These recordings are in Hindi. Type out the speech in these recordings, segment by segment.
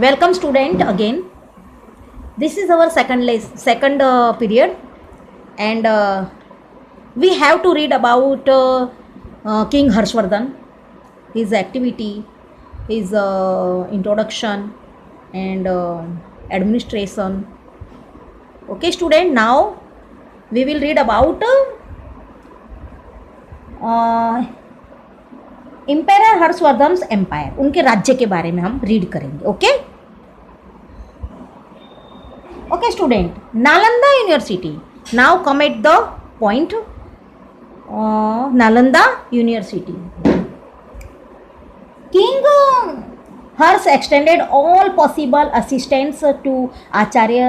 Welcome student again. This is our second period, and we have to read about King Harshvardhan, his activity, his introduction, and administration. Okay, student. Now we will read about empire Harshavardhan empire, उनके राज्य के बारे में हम रीड करेंगे. Okay okay student. Nalanda university. Now come at the point. Nalanda university. King Harsh extended all possible assistance to Acharya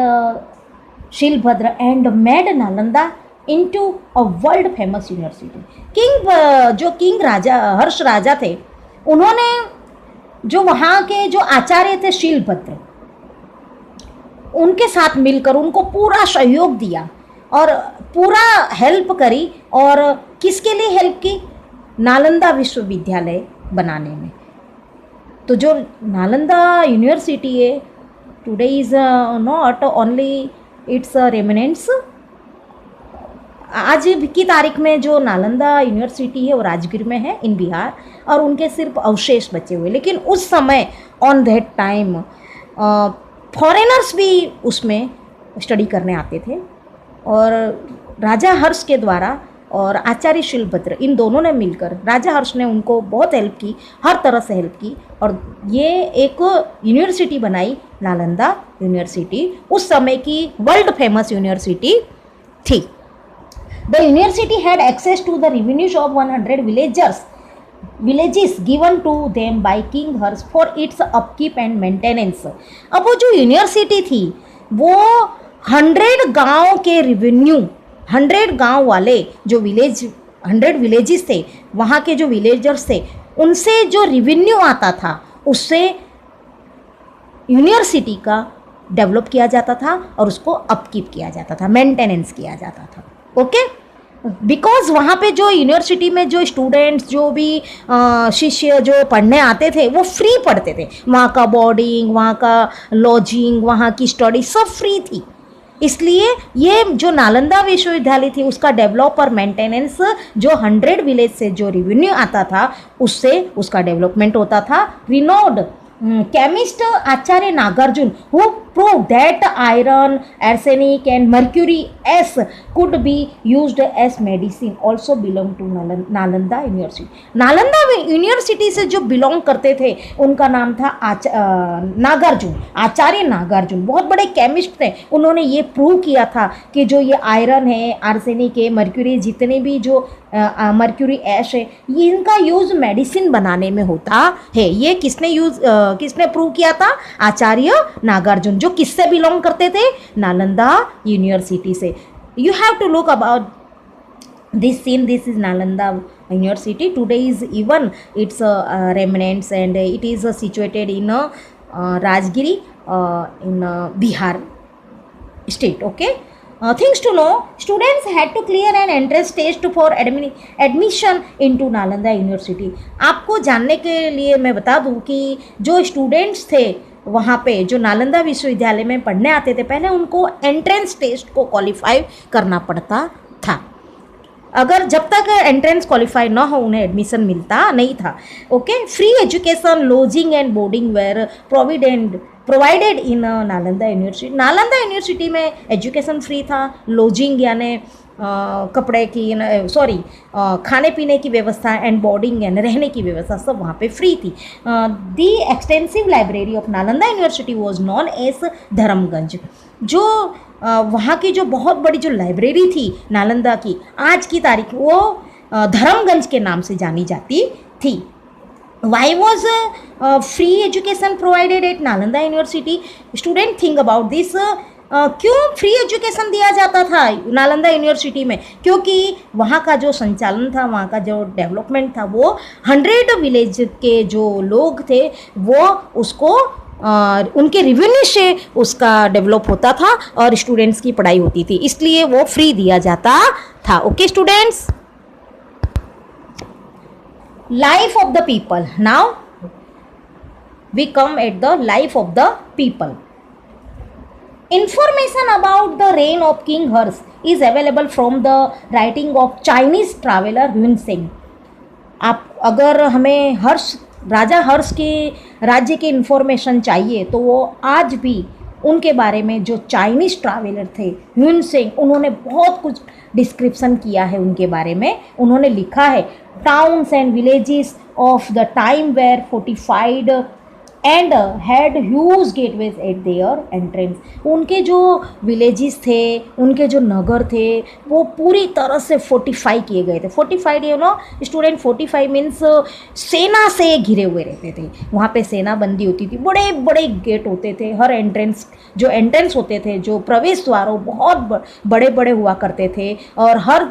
Shilabhadra and made Nalanda into a world famous university. King राजा हर्ष राजा थे, उन्होंने जो वहाँ के जो आचार्य थे शीलभद्र, उनके साथ मिलकर उनको पूरा सहयोग दिया और पूरा हेल्प करी. और किसके लिए हेल्प की? नालंदा विश्वविद्यालय बनाने में. तो जो नालंदा यूनिवर्सिटी है today is not only it's remnants. आज की तारीख में जो नालंदा यूनिवर्सिटी है वो राजगीर में है इन बिहार, और उनके सिर्फ अवशेष बचे हुए. लेकिन उस समय ऑन दैट टाइम फॉरेनर्स भी उसमें स्टडी करने आते थे, और राजा हर्ष के द्वारा और आचार्य शीलभद्र इन दोनों ने मिलकर राजा हर्ष ने उनको बहुत हेल्प की, हर तरह से हेल्प की, और ये एक यूनिवर्सिटी बनाई, नालंदा यूनिवर्सिटी. उस समय की वर्ल्ड फेमस यूनिवर्सिटी थी. The university had access to the revenues of 100 villages given to them by King Harsh for its upkeep and maintenance. अब वो जो यूनिवर्सिटी थी वो 100 गांव के रिवेन्यू, 100 गांव वाले जो 100 विलेजेस थे, वहाँ के जो विलेजर्स थे, उनसे जो रिवेन्यू आता था उससे यूनिवर्सिटी का डेवलप किया जाता था और उसको अपकीप किया जाता था, मेंटेनेंस किया जाता था. ओके बिकॉज वहाँ पे जो यूनिवर्सिटी में जो स्टूडेंट्स, जो भी शिष्य जो पढ़ने आते थे वो फ्री पढ़ते थे. वहाँ का बोर्डिंग, वहाँ का लॉजिंग, वहाँ की स्टडी सब फ्री थी. इसलिए ये जो नालंदा विश्वविद्यालय थी उसका डेवलप और मेंटेनेंस जो 100 विलेज से जो रिवेन्यू आता था उससे उसका डेवलपमेंट होता था. Renowned chemist Acharya Nagarjuna, who proved that iron, arsenic and mercury S could be used as medicine, also belong to Nalanda university. Nalanda university से जो बिलोंग करते थे उनका नाम था नागार्जुन, आचार्य नागार्जुन. बहुत बड़े केमिस्ट थे. उन्होंने ये प्रूव किया था कि जो ये आयरन है, आर्सेनिक है, मर्क्यूरी, जितने भी जो मर्क्यूरी ऐश है, ये इनका यूज़ मेडिसिन बनाने में होता है. ये किसने प्रूव किया था? आचार्य नागार्जुन, जो किससे बिलोंग करते थे? नालंदा यूनिवर्सिटी से. You have to look about this scene. This is Nalanda university. Today is even its remnants and it is situated in Rajgiri in Bihar state. Okay. Things to know: students had to clear an entrance test for admission into Nalanda University. आपको जानने के लिए मैं बता दूं कि जो स्टूडेंट्स थे वहाँ पे जो नालंदा विश्वविद्यालय में पढ़ने आते थे, पहले उनको एंट्रेंस टेस्ट को क्वालिफाई करना पड़ता था. अगर जब तक एंट्रेंस क्वालिफाई ना हो उन्हें एडमिशन मिलता नहीं था. Okay. Free education, lodging and boarding were provided in Nalanda university. Nalanda university में एजुकेशन फ्री था, लॉजिंग यानी कपड़े की खाने पीने की व्यवस्था एंड बोर्डिंग यानी रहने की व्यवस्था सब वहाँ पे फ्री थी. The extensive library of Nalanda university was known as Dharmaganj. जो वहाँ की जो बहुत बड़ी जो लाइब्रेरी थी नालंदा की, आज की तारीख वो धर्मगंज के नाम से जानी जाती थी. Why was free education provided at Nalanda university? Student think about this. क्यों फ्री एजुकेशन दिया जाता था नालंदा यूनिवर्सिटी में? क्योंकि वहाँ का जो संचालन था, वहाँ का जो डेवलपमेंट था, वो 100 विलेज के जो लोग थे वो उसको उनके रिवेन्यू से उसका डेवलप होता था और स्टूडेंट्स की पढ़ाई होती थी, इसलिए वो फ्री दिया जाता था. Okay students. Life of the people. Now we come at the life of the people. Information about the reign of King Harsh is available from the writing of Chinese traveler Yun Seng. आप अगर हमें राजा हर्ष के राज्य की इन्फॉर्मेशन चाहिए तो वो आज भी उनके बारे में जो चाइनीज़ ट्रैवलर थे ह्यून सेंग, उन्होंने बहुत कुछ डिस्क्रिप्शन किया है उनके बारे में. उन्होंने लिखा है towns and villages of the time were fortified and had huge gateways at their entrance. उनके जो विलेजेस थे, उनके जो नगर थे, वो पूरी तरह से फोर्टिफाई किए गए थे. फोर्टिफाइड स्टूडेंट, फोर्टिफाई मीन्स सेना से घिरे हुए रहते थे. वहाँ पे सेना बंदी होती थी, बड़े बड़े गेट होते थे. हर एंट्रेंस होते थे, जो प्रवेश द्वार, वो बहुत बड़े बड़े हुआ करते थे. और हर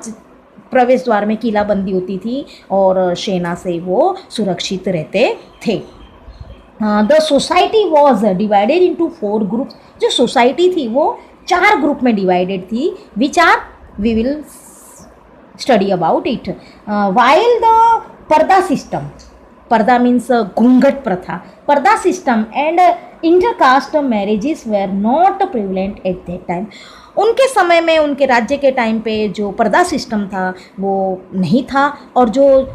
प्रवेश द्वार में किलाबंदी होती थी और सेना से वो सुरक्षित रहते थे. The society was divided into 4 groups. जो सोसाइटी थी वो 4 ग्रुप में डिवाइडेड थी, which are we will study about it. While the purdah system, purdah means घूंघट प्रथा, purdah system and intercaste marriages were not prevalent at that time. उनके समय में, उनके राज्य के टाइम पे जो पर्दा सिस्टम था वो नहीं था. और जो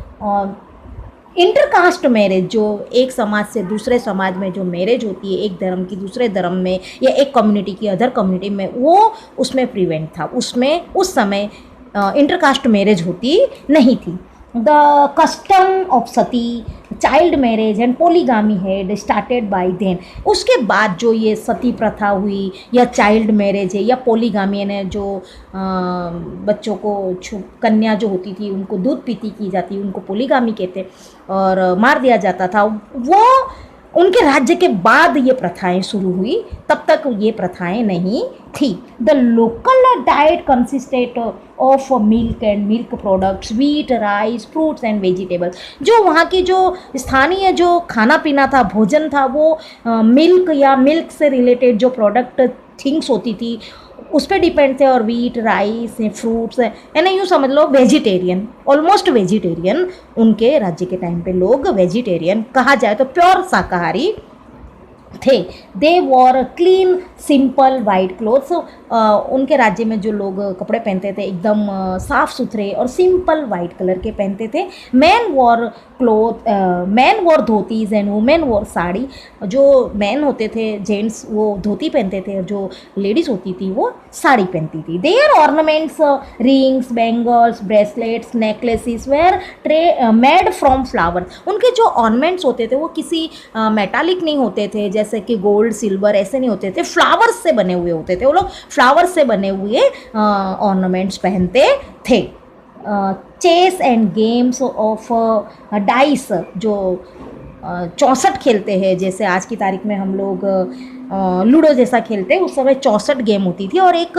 इंटरकास्ट मैरिज, जो एक समाज से दूसरे समाज में जो मैरिज होती है, एक धर्म की दूसरे धर्म में या एक कम्युनिटी की अदर कम्युनिटी में, वो उसमें प्रिवेंट था. उसमें उस समय इंटरकास्ट मैरिज होती नहीं थी. The custom of sati, child marriage and polygamy had started by then. उसके बाद जो ये सती प्रथा हुई या चाइल्ड मैरिज है या पोलीगामी, यानी जो बच्चों को कन्या जो होती थी उनको दूध पीती की जाती, उनको पोलीगामी कहते और मार दिया जाता था, वो उनके राज्य के बाद ये प्रथाएं शुरू हुई. तब तक ये प्रथाएं नहीं थी. The local diet consisted of milk and milk products, wheat, rice, fruits and vegetables. जो वहाँ की जो स्थानीय जो खाना पीना था, भोजन था, वो मिल्क या मिल्क से रिलेटेड जो प्रोडक्ट थिंग्स होती थी उस पर डिपेंड थे. और वीट, राइस, फ्रूट्स, यानी यूँ समझ लो वेजिटेरियन, ऑलमोस्ट वेजिटेरियन. उनके राज्य के टाइम पे लोग वेजिटेरियन, कहा जाए तो प्योर शाकाहारी थे. They wore clean simple white clothes. उनके राज्य में जो लोग कपड़े पहनते थे एकदम साफ़ सुथरे और सिंपल वाइट कलर के पहनते थे. Man war dhotis and women war sari. जो मैन होते थे, जेंट्स, वो धोती पहनते थे और जो लेडीज़ होती थी वो साड़ी पहनती थी. Their ornaments, rings, bangles, bracelets, necklaces were made from flowers. उनके जो ऑर्नामेंट्स होते थे वो किसी मेटालिक नहीं होते थे, जैसे कि गोल्ड, सिल्वर, ऐसे नहीं होते थे. फ्लावर्स से बने हुए होते थे. वो लोग फ्लावर्स से बने हुए ऑर्नामेंट्स पहनते थे. Chess and games of dice, जो 64 खेलते हैं, जैसे आज की तारीख में हम लोग लूडो जैसा खेलते हैं, उस समय 64 गेम होती थी. और एक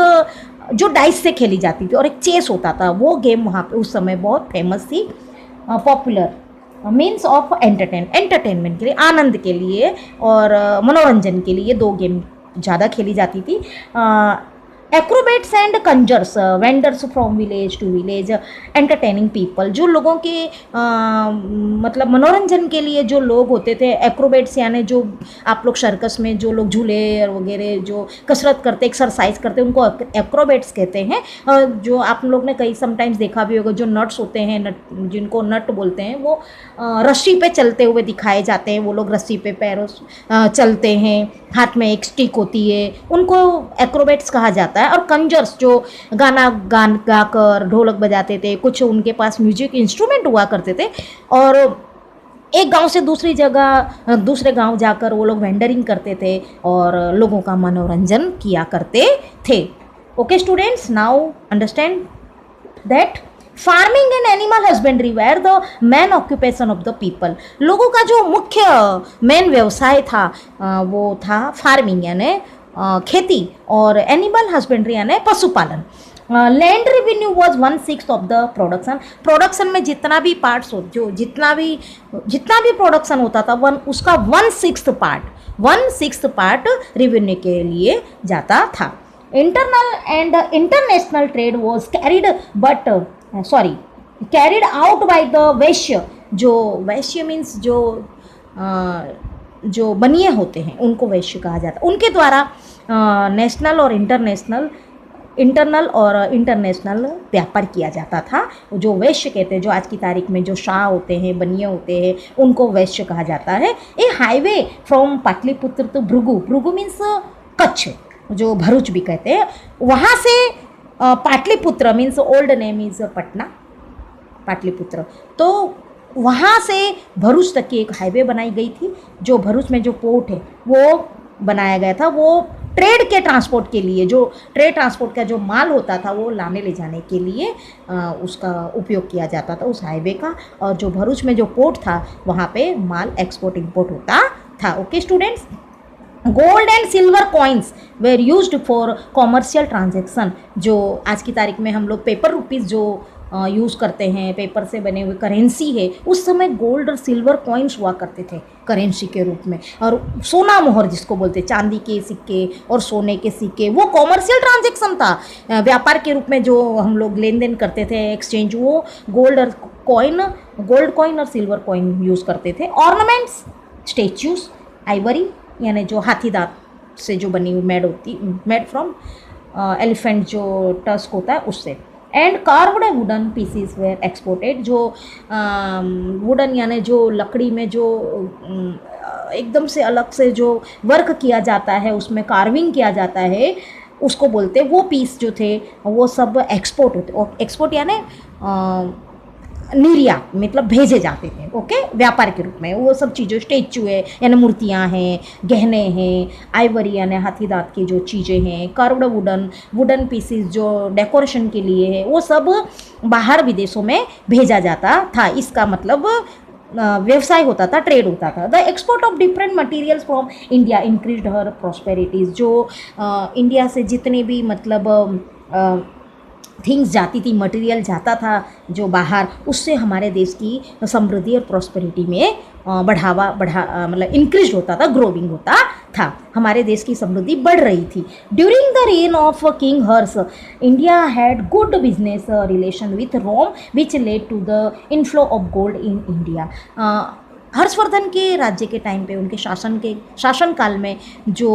जो डाइस से खेली जाती थी और एक चेस होता था, वो गेम वहाँ पे उस समय बहुत फेमस थी. पॉपुलर मीन्स ऑफ एंटरटेनमेंट के लिए, आनंद के लिए और मनोरंजन के लिए 2 गेम ज़्यादा खेली जाती थी. Acrobats and conjurers, vendors from village to village entertaining people. जो लोगों के मतलब मनोरंजन के लिए जो लोग होते थे, एक्रोबेट्स यानी जो आप लोग सर्कस में जो लोग झूले वगैरह जो कसरत करते, एक्सरसाइज करते, उनको एक्रोबेट्स कहते हैं. जो आप लोग ने कई समटाइम्स देखा भी होगा, जो नट्स होते हैं, जिनको नट बोलते हैं, वो रस्सी पे चलते हुए दिखाए जाते हैं. वो लोग रस्सी पे पैरों चलते हैं, हाथ में एक स्टिक होती है, उनको एक्रोबेट्स कहा जाता है. और कंजर्स जो गाना गाकर ढोलक बजाते थे, कुछ उनके पास म्यूजिक इंस्ट्रूमेंट हुआ करते थे और एक गांव से दूसरे गांव जाकर वो लोग वेंडरिंग करते थे और लोगों का मनोरंजन किया करते थे. Okay students, now understand that farming and animal husbandry were the main occupation of the people. लोगों का जो मुख्य मेन व्यवसाय था वो था फार्मिंग यानी खेती और एनिमल हस्बेंड्री यानी पशुपालन. Land revenue was 1/6 of the production. Production में जितना भी पार्ट्स हो, जो जितना भी प्रोडक्शन होता था, उसका 1/6 पार्ट रेवेन्यू के लिए जाता था. Internal and international trade was carried out by the वैश्य. जो वैश्य मीन्स जो जो बनिए होते हैं उनको वैश्य कहा जाता है। उनके द्वारा नेशनल और इंटरनल और इंटरनेशनल व्यापार किया जाता था। जो वैश्य कहते हैं, जो आज की तारीख में जो शाह होते हैं, बनिए होते हैं, उनको वैश्य कहा जाता है। A highway from Pataliputra to Bhrigu, Bhrigu means Kutch, जो भरूच भी कहते हैं, वहाँ से Pataliputra means old name is Patna, Pataliputra, तो वहाँ से भरूच तक की एक हाईवे बनाई गई थी। जो भरूच में जो पोर्ट है वो बनाया गया था, वो ट्रेड के ट्रांसपोर्ट के लिए, जो ट्रेड ट्रांसपोर्ट का जो माल होता था वो लाने ले जाने के लिए उसका उपयोग किया जाता था, उस हाईवे का। और जो भरूच में जो पोर्ट था वहाँ पे माल एक्सपोर्ट इंपोर्ट होता था। Okay students, gold and silver coins where used for commercial transaction. जो आज की तारीख में हम लोग पेपर रुपीज़ जो यूज़ करते हैं, पेपर से बने हुए करेंसी है, उस समय गोल्ड और सिल्वर कॉइन्स हुआ करते थे करेंसी के रूप में। और सोना मोहर जिसको बोलते, चांदी के सिक्के और सोने के सिक्के, वो कॉमर्शियल ट्रांजेक्शन था, व्यापार के रूप में जो हम लोग लेन देन करते थे, एक्सचेंज, वो गोल्ड कॉइन और सिल्वर कॉइन यूज़ करते थे। ऑर्नामेंट्स, स्टेच्यूज, आइवरी यानी जो हाथी दांत से जो बनी हुई मेड फ्रॉम एलिफेंट जो टस्क होता है उससे। And carved wooden pieces were exported, जो वुडन यानी जो लकड़ी में जो एकदम से अलग से जो वर्क किया जाता है, उसमें कार्विंग किया जाता है, उसको बोलते, वो पीस जो थे वो सब एक्सपोर्ट होते। और एक्सपोर्ट यानी निर्यात, मतलब भेजे जाते थे, ओके, व्यापार के रूप में। वो सब चीज़ें, स्टेचू है यानी मूर्तियाँ हैं, गहने हैं, आइवरी यानी हाथी दांत की जो चीज़ें हैं, कर्व्ड वुडन पीसीस जो डेकोरेशन के लिए है, वो सब बाहर विदेशों में भेजा जाता था। इसका मतलब व्यवसाय होता था, ट्रेड होता था। The export of different materials from India increased her prosperities. जो इंडिया से जितने भी मतलब थिंग्स जाती थी, मटेरियल जाता था जो बाहर, उससे हमारे देश की समृद्धि और प्रॉस्पेरिटी में मतलब इंक्रीज होता था, ग्रोविंग होता था, हमारे देश की समृद्धि बढ़ रही थी। During the reign of king Harsh, India had good business relation with Rome which led to the inflow of gold in India. Harshvardhan के राज्य के टाइम पे, उनके शासनकाल में जो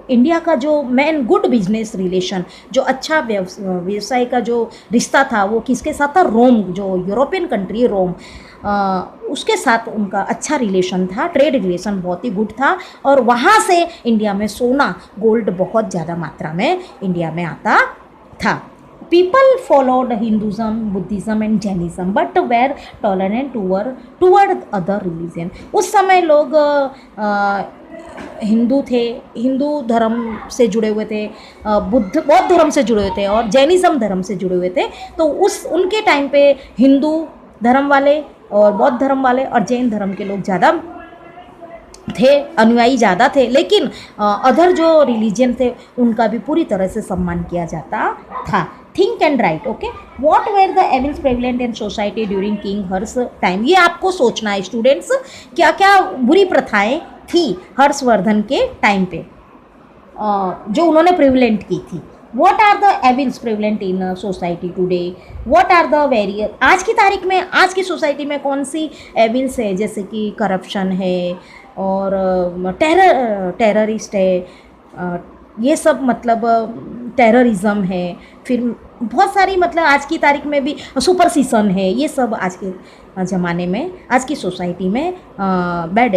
इंडिया का जो मेन गुड बिजनेस रिलेशन, जो अच्छा व्यवसाय का जो रिश्ता था, वो किसके साथ था? रोम, जो यूरोपियन कंट्री रोम, उसके साथ उनका अच्छा रिलेशन था, ट्रेड रिलेशन बहुत ही गुड था। और वहाँ से इंडिया में सोना, गोल्ड बहुत ज़्यादा मात्रा में इंडिया में आता था। People followed Hinduism, Buddhism and Jainism but were tolerant toward other religion. उस समय लोग हिंदू थे, हिंदू धर्म से जुड़े हुए थे, बौद्ध धर्म से जुड़े हुए थे और जैनिज़्म धर्म से जुड़े हुए थे। तो उनके टाइम पे हिंदू धर्म वाले और बौद्ध धर्म वाले और जैन धर्म के लोग ज़्यादा थे, अनुयायी ज़्यादा थे, लेकिन अदर जो रिलीजन थे उनका भी पूरी तरह से सम्मान किया जाता था। Think and write, okay, what were the evils prevalent in society during king Harsh time. ये आपको सोचना है स्टूडेंट्स, क्या क्या बुरी प्रथाएं थी हर्षवर्धन के टाइम पे जो उन्होंने प्रिवलेंट की थी। What are the evils prevalent in society today, what are the various, आज की तारीख में आज की सोसाइटी में कौन सी एविल्स है, जैसे कि करप्शन है और टेररिस्ट है, ये सब मतलब टेररिज्म है, फिर बहुत सारी मतलब आज की तारीख में भी सुपरस्टिशन है, ये सब आज के ज़माने में, आज की सोसाइटी में बैड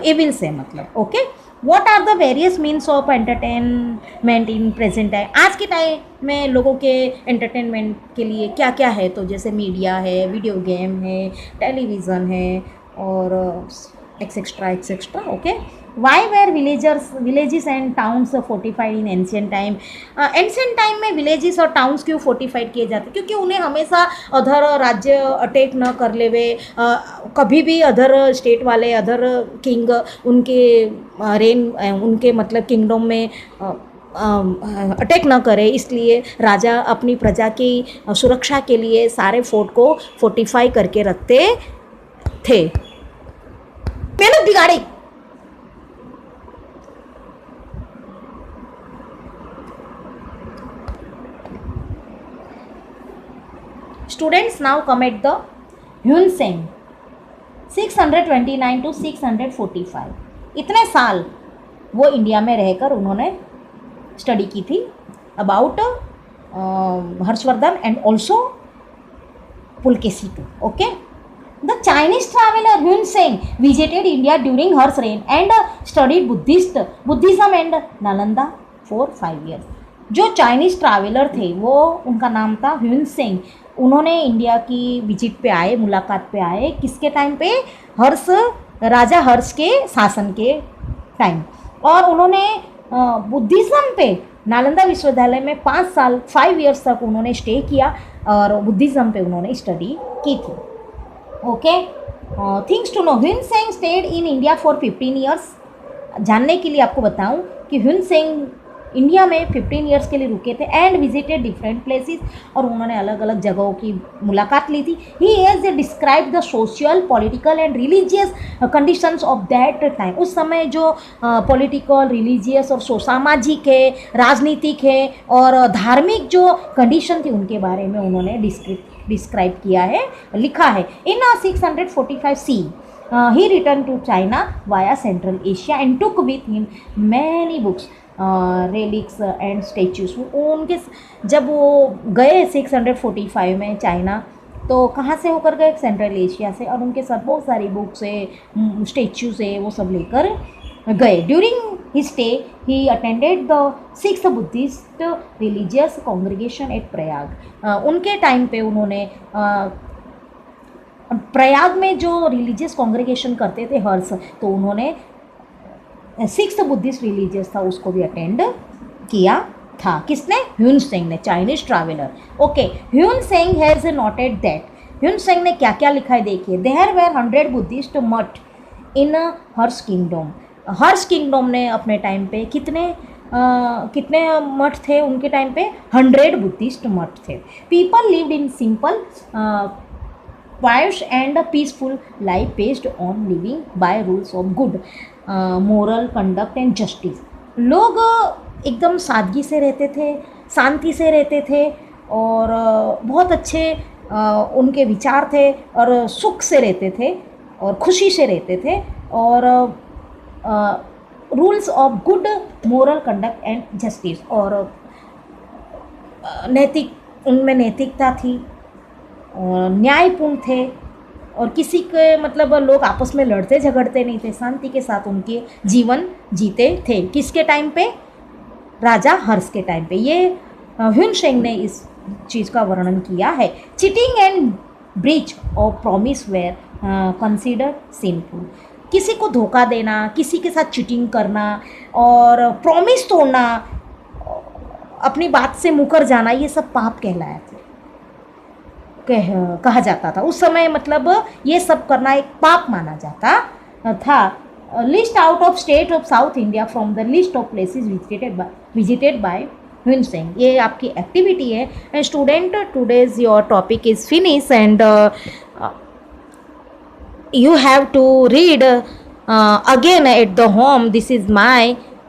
एविल्स है मतलब, okay. What are the various means of entertainment in present time, आज के टाइम में लोगों के एंटरटेनमेंट के लिए क्या क्या है, तो जैसे मीडिया है, वीडियो गेम है, टेलीविज़न है और etcetera, okay. Why were villages and towns fortified in ancient time, ancient time में विलेजेस और टाउन्स क्यों फोर्टिफाइड किए जाते, क्योंकि उन्हें हमेशा अदर राज्य अटैक न कर लेवे, कभी भी अदर स्टेट वाले, अदर किंग उनके उनके मतलब किंगडम में अटैक ना करे, इसलिए राजा अपनी प्रजा की सुरक्षा के लिए सारे फोर्ट को फोर्टिफाई करके रखते थे। मेहनत बिगाड़ी। Students now come at the Hun Sen 629 to 645, इतने साल वो इंडिया में रहकर उन्होंने स्टडी की थी about Harshavardhan and also Pulakeshi two. Okay, the Chinese traveller Hiuen Tsang visited India during Harsh reign and studied Buddhism and Nalanda for 5 years. जो चाइनीज ट्रैवलर थे वो, उनका नाम था ह्युन सेंग. उन्होंने इंडिया की विजिट पे आए, मुलाकात पे आए, किसके टाइम पे? राजा हर्ष के शासन के टाइम. और उन्होंने बुद्धिज़्म पे नालंदा विश्वविद्यालय में 5 years तक उन्होंने स्टे किया और बुद्धिज़्म पे उन्होंने स्टडी की थी. Okay, things to know, Hiuen Tsang stayed in India for 15 years. जानने के लिए आपको बताऊं कि ह्युन सेंग इंडिया में 15 years के लिए रुके थे एंड विजिटेड डिफरेंट प्लेसेस, और उन्होंने अलग अलग जगहों की मुलाकात ली थी. He has describe the social, political and religious conditions of that time. उस समय जो पॉलिटिकल, रिलीजियस और सामाजिक है, राजनीतिक है और धार्मिक जो कंडीशन थी उनके बारे में उन्होंने डिस्क्राइब किया है, लिखा है. इन 645 CE he returned to China via Central Asia and took with him many books, relics and statues. उनके जब वो गए 645 में चाइना, तो कहाँ से होकर गए? सेंट्रल एशिया से, और उनके साथ बहुत सारी बुक्स है, स्टेच्यूज है, वो सब लेकर गए. During his stay he attended the 6th Buddhist religious congregation at Prayag. उनके टाइम पे उन्होंने प्रयाग में जो रिलीजियस कॉन्ग्रीगेशन करते थे हर्ष, तो उन्होंने 6th बुद्धिस्ट रिलीजियस था उसको भी अटेंड किया था. किसने? ह्युन सेंग ने, Chinese traveller. Okay, Hiuen Tsang has noted that, Hiuen Tsang ने क्या क्या लिखा है देखिए. देयर वेर 100 बुद्धिस्ट मठ इन हर्ष किंगडम. हर्ष किंगडम ने अपने टाइम पे कितने मठ थे उनके टाइम पे? 100 बुद्धिस्ट मठ थे. People lived in simple, pious and peaceful life based on living by rules of good moral conduct and justice. लोग एकदम सादगी से रहते थे, शांति से रहते थे और बहुत अच्छे उनके विचार थे और सुख से रहते थे और खुशी से रहते थे और rules of good moral conduct and justice, और उनमें नैतिकता थी और न्यायपूर्ण थे और किसी के मतलब लोग आपस में लड़ते झगड़ते नहीं थे, शांति के साथ उनके जीवन जीते थे. किसके टाइम पे? राजा हर्ष के टाइम पे. ये ह्युन सेंग ने इस चीज़ का वर्णन किया है. Cheating and breach of promise were considered sinful. किसी को धोखा देना, किसी के साथ चीटिंग करना और प्रॉमिस तोड़ना, अपनी बात से मुकर जाना, ये सब पाप कहलाया था, कहा जाता था उस समय. मतलब ये सब करना एक पाप माना जाता था. List out of state of south India from the list of places visited by Hiuen Tsang. ये आपकी एक्टिविटी है. And student, today's your topic is finish and you have to read again at the home. This is my